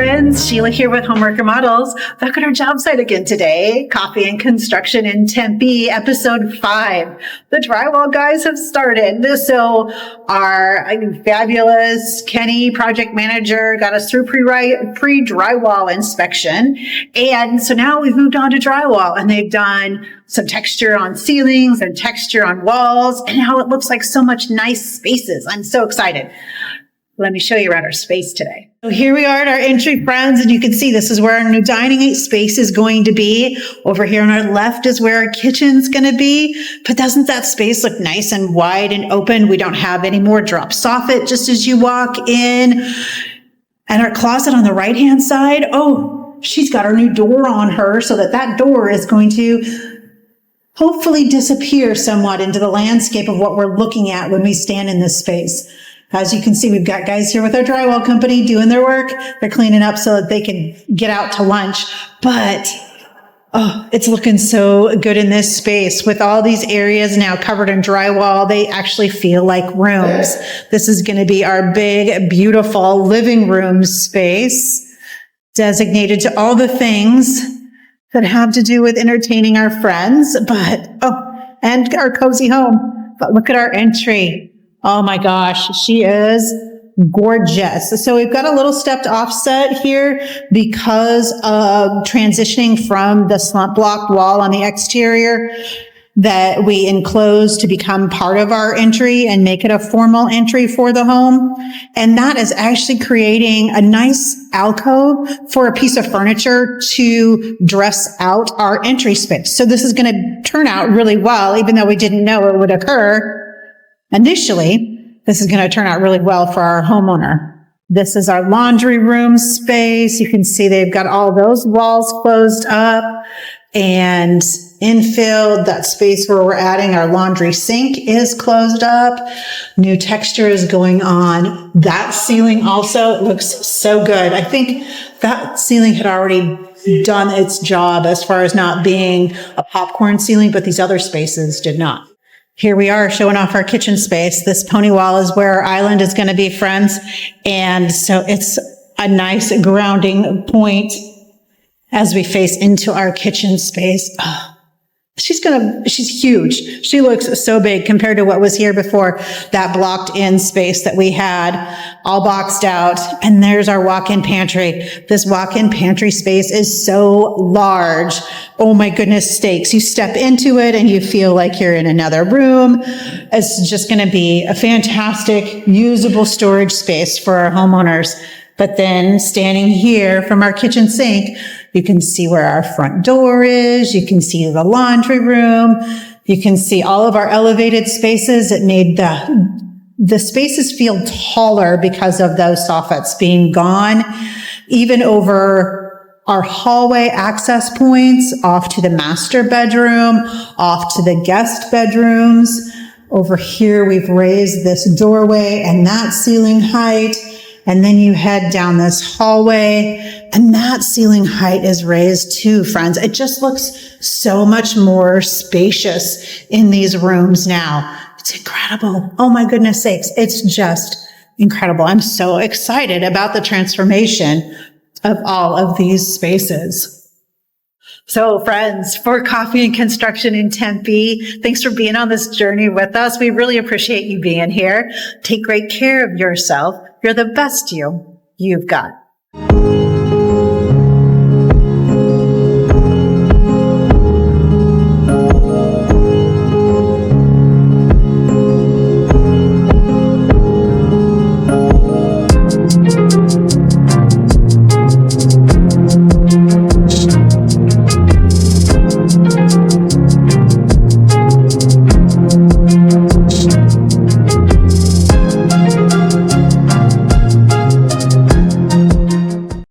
friends, Sheila here with Homework Remodels, back on our job site again today. Coffee and construction in Tempe, episode 5. The drywall guys have started. So our fabulous Kenny, project manager, got us through pre-drywall inspection. And so now we've moved on to drywall, and they've done some texture on ceilings and texture on walls, and now it looks like so much nice spaces. I'm so excited. Let me show you around our space today. So here we are at our entry, friends, and you can see this is where our new dining space is going to be. Over here on our left is where our kitchen's going to be. But doesn't that space look nice and wide and open? We don't have any more drop soffit just as you walk in. And our closet on the right-hand side, oh, she's got our new door on her so that door is going to hopefully disappear somewhat into the landscape of what we're looking at when we stand in this space. As you can see, we've got guys here with our drywall company doing their work. They're cleaning up so that they can get out to lunch. But, oh, it's looking so good in this space. With all these areas now covered in drywall, they actually feel like rooms. This is going to be our big, beautiful living room space, designated to all the things that have to do with entertaining our friends, and our cozy home. But look at our entry. Oh my gosh, she is gorgeous. So we've got a little stepped offset here because of transitioning from the slump block wall on the exterior that we enclose to become part of our entry and make it a formal entry for the home. And that is actually creating a nice alcove for a piece of furniture to dress out our entry space. So this is going to turn out really well, even though we didn't know it would occur. Initially, this is going to turn out really well for our homeowner. This is our laundry room space. You can see they've got all those walls closed up and infilled. That space where we're adding our laundry sink is closed up. New texture is going on. That ceiling also, it looks so good. I think that ceiling had already done its job as far as not being a popcorn ceiling, but these other spaces did not. Here we are showing off our kitchen space. This pony wall is where our island is going to be, friends. And so it's a nice grounding point as we face into our kitchen space. Oh, she's huge. She looks so big compared to what was here before, that blocked in space that we had all boxed out. And there's our walk-in pantry. This walk-in pantry space is so large. Oh my goodness sakes. You step into it and you feel like you're in another room. It's just going to be a fantastic, usable storage space for our homeowners. But then standing here from our kitchen sink, you can see where our front door is. You can see the laundry room. You can see all of our elevated spaces. It made the spaces feel taller because of those soffits being gone, even over our hallway access points, off to the master bedroom, off to the guest bedrooms. Over here, we've raised this doorway and that ceiling height. And then you head down this hallway and that ceiling height is raised too, friends. It just looks so much more spacious in these rooms now. It's incredible. Oh my goodness sakes. It's just incredible. I'm so excited about the transformation of all of these spaces. So friends, for Coffee and Construction in Tempe, thanks for being on this journey with us. We really appreciate you being here. Take great care of yourself. You're the best you've got.